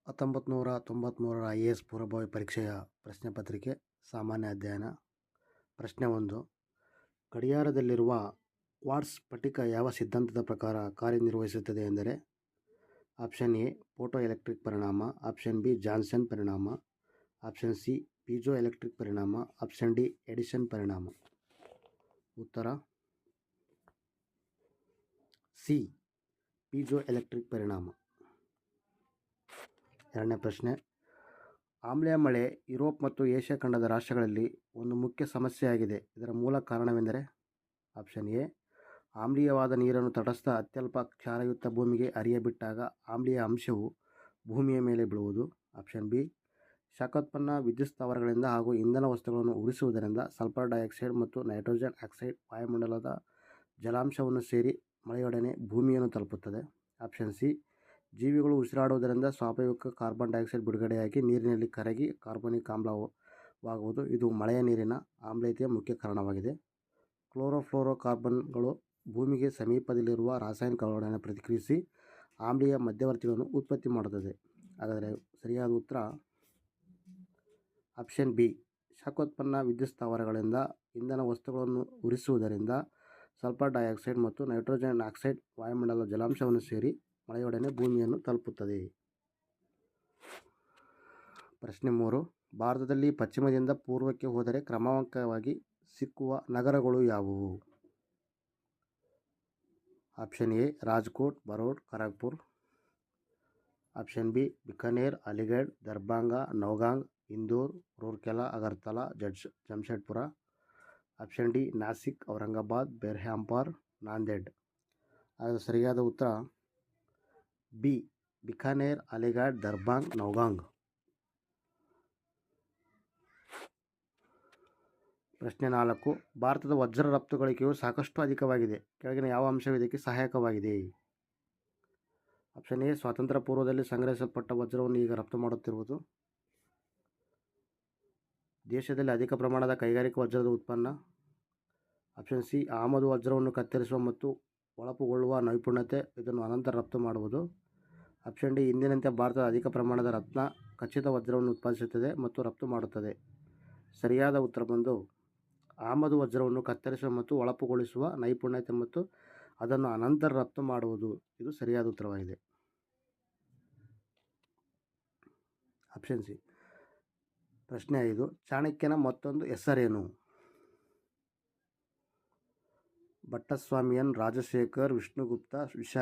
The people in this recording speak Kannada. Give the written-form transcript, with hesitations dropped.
1993 IAS ಪೂರ್ವಭಾವಿ ಪರೀಕ್ಷೆಯ ಪ್ರಶ್ನೆ ಪತ್ರಿಕೆ ಸಾಮಾನ್ಯ ಅಧ್ಯಯನ. ಪ್ರಶ್ನೆ 1. ಗಡಿಯಾರದಲ್ಲಿರುವ ಕ್ವಾರ್ಟ್ಸ್ ಸ್ಫಟಿಕ ಯಾವ ಸಿದ್ಧಾಂತದ ಪ್ರಕಾರ ಕಾರ್ಯನಿರ್ವಹಿಸುತ್ತದೆ ಎಂದರೆ? ಆಪ್ಷನ್ ಎ ಫೋಟೋ ಎಲೆಕ್ಟ್ರಿಕ್ ಪರಿಣಾಮ, ಆಪ್ಷನ್ ಬಿ ಜಾನ್ಸನ್ ಪರಿಣಾಮ, ಆಪ್ಷನ್ ಸಿ ಪೀಜೋ ಎಲೆಕ್ಟ್ರಿಕ್ ಪರಿಣಾಮ, ಆಪ್ಷನ್ ಡಿ ಎಡಿಸನ್ ಪರಿಣಾಮ. ಉತ್ತರ ಸಿ ಪೀಜೋ ಎಲೆಕ್ಟ್ರಿಕ್ ಪರಿಣಾಮ. ಎರಡನೇ ಪ್ರಶ್ನೆ. ಆಮ್ಲೀಯ ಮಳೆ ಯುರೋಪ್ ಮತ್ತು ಏಷ್ಯಾ ಖಂಡದ ರಾಷ್ಟ್ರಗಳಲ್ಲಿ ಒಂದು ಮುಖ್ಯ ಸಮಸ್ಯೆಯಾಗಿದೆ. ಇದರ ಮೂಲ ಕಾರಣವೆಂದರೆ? ಆಪ್ಷನ್ ಎ ಆಮ್ಲೀಯವಾದ ನೀರನ್ನು ತಟಸ್ಥ ಅತ್ಯಲ್ಪ ಕ್ಷಾರಯುಕ್ತ ಭೂಮಿಗೆ ಹರಿಯಬಿಟ್ಟಾಗ ಆಮ್ಲೀಯ ಅಂಶವು ಭೂಮಿಯ ಮೇಲೆ ಬೀಳುವುದು. ಆಪ್ಷನ್ ಬಿ ಶಾಖೋತ್ಪನ್ನ ವಿದ್ಯುತ್ ಸ್ಥಾವರಗಳಿಂದ ಹಾಗೂ ಇಂಧನ ವಸ್ತುಗಳನ್ನು ಉರಿಸುವುದರಿಂದ ಸಲ್ಫರ್ ಡೈಆಕ್ಸೈಡ್ ಮತ್ತು ನೈಟ್ರೋಜನ್ ಆಕ್ಸೈಡ್ ವಾಯುಮಂಡಲದ ಜಲಾಂಶವನ್ನು ಸೇರಿ ಮಳೆಯೊಡನೆ ಭೂಮಿಯನ್ನು ತಲುಪುತ್ತದೆ. ಆಪ್ಷನ್ ಸಿ ಜೀವಿಗಳು ಉಸಿರಾಡುವುದರಿಂದ ಸ್ವಾಭಾವಿಕ ಕಾರ್ಬನ್ ಡೈಆಕ್ಸೈಡ್ ಬಿಡುಗಡೆಯಾಗಿ ನೀರಿನಲ್ಲಿ ಕರಗಿ ಕಾರ್ಬೋನಿಕ್ ಆಮ್ಲವಾಗುವುದು. ಇದು ಮಳೆಯ ನೀರಿನ ಆಮ್ಲೀಯತೆಯ ಮುಖ್ಯ ಕಾರಣವಾಗಿದೆ. ಕ್ಲೋರೋಫ್ಲೋರೋಕಾರ್ಬನ್ಗಳು ಭೂಮಿಗೆ ಸಮೀಪದಲ್ಲಿರುವ ರಾಸಾಯನಿಕಗಳೊಡನೆ ಪ್ರತಿಕ್ರಿಯಿಸಿ ಆಮ್ಲೀಯ ಮಧ್ಯವರ್ತಿಗಳನ್ನು ಉತ್ಪತ್ತಿ ಮಾಡುತ್ತದೆ. ಹಾಗಾದರೆ ಸರಿಯಾದ ಉತ್ತರ ಆಪ್ಷನ್ ಬಿ ಶಾಖೋತ್ಪನ್ನ ವಿದ್ಯುತ್ ಸ್ಥಾವರಗಳಿಂದ ಇಂಧನ ವಸ್ತುಗಳನ್ನು ಉರಿಸುವುದರಿಂದ ಸಲ್ಫರ್ ಡೈಆಕ್ಸೈಡ್ ಮತ್ತು ನೈಟ್ರೋಜನ್ ಆಕ್ಸೈಡ್ ವಾಯುಮಂಡಲದ ಜಲಾಂಶವನ್ನು ಸೇರಿ ಮಳೆಯೊಡನೆ ಭೂಮಿಯನ್ನು ತಲುಪುತ್ತದೆ. ಪ್ರಶ್ನೆ 3. ಭಾರತದಲ್ಲಿ ಪಶ್ಚಿಮದಿಂದ ಪೂರ್ವಕ್ಕೆ ಹೋದರೆ ಕ್ರಮಾಂಕವಾಗಿ ಸಿಕ್ಕುವ ನಗರಗಳು ಯಾವುವು? Option A Rajkot, Baroda, Kharagpur. Option B Bikaner, Aligarh, Darbhanga, Naugaon, Indore, Rourkela, Agartala, Jamshedpur. Option D Nashik, Aurangabad, Berhampur, Nanded. ಆಗ ಸರಿಯಾದ ಉತ್ತರ ಬಿ ಬಿಕಾನೇರ್, ಅಲಿಗಢ್, ದರ್ಭಂಗ್, ನೌಗಾಂವ್. ಪ್ರಶ್ನೆ 4. ಭಾರತದ ವಜ್ರ ರಫ್ತುಗಳಿಕೆಯು ಸಾಕಷ್ಟು ಅಧಿಕವಾಗಿದೆ. ಕೆಳಗಿನ ಯಾವ ಅಂಶವು ಇದಕ್ಕೆ ಸಹಾಯಕವಾಗಿದೆ? ಆಪ್ಷನ್ ಎ ಸ್ವಾತಂತ್ರ್ಯ ಪೂರ್ವದಲ್ಲಿ ಸಂಗ್ರಹಿಸಲ್ಪಟ್ಟ ವಜ್ರವನ್ನು ಈಗ ರಫ್ತು ಮಾಡುತ್ತಿರುವುದು. ದೇಶದಲ್ಲಿ ಅಧಿಕ ಪ್ರಮಾಣದ ಕೈಗಾರಿಕಾ ವಜ್ರದ ಉತ್ಪನ್ನ. ಆಪ್ಷನ್ ಸಿ ಆಮದು ವಜ್ರವನ್ನು ಕತ್ತರಿಸುವ ಮತ್ತು ಹೊಳಪುಗೊಳ್ಳುವ ನೈಪುಣ್ಯತೆ, ಇದನ್ನು ಅನಂತರ ರಫ್ತು ಮಾಡುವುದು. ಆಪ್ಷನ್ ಡಿ ಇಂದಿನಂತೆ ಭಾರತ ಅಧಿಕ ಪ್ರಮಾಣದ ರತ್ನ ಖಚಿತ ವಜ್ರವನ್ನು ಉತ್ಪಾದಿಸುತ್ತದೆ ಮತ್ತು ರಫ್ತು ಮಾಡುತ್ತದೆ. ಸರಿಯಾದ ಉತ್ತರ ಬಂದು ಆಮದು ವಜ್ರವನ್ನು ಕತ್ತರಿಸುವ ಮತ್ತು ಹೊಳಪುಗೊಳಿಸುವ ನೈಪುಣ್ಯತೆ ಮತ್ತು ಅದನ್ನು ಅನಂತರ ರಫ್ತು ಮಾಡುವುದು. ಇದು ಸರಿಯಾದ ಉತ್ತರವಾಗಿದೆ. Option C. ಪ್ರಶ್ನೆ 5. ಚಾಣಕ್ಯನ ಮತ್ತೊಂದು ಹೆಸರೇನು? ಭಟ್ಟಸ್ವಾಮಿಯನ್, ರಾಜಶೇಖರ್, ವಿಷ್ಣುಗುಪ್ತ, ವಿಶಾಖ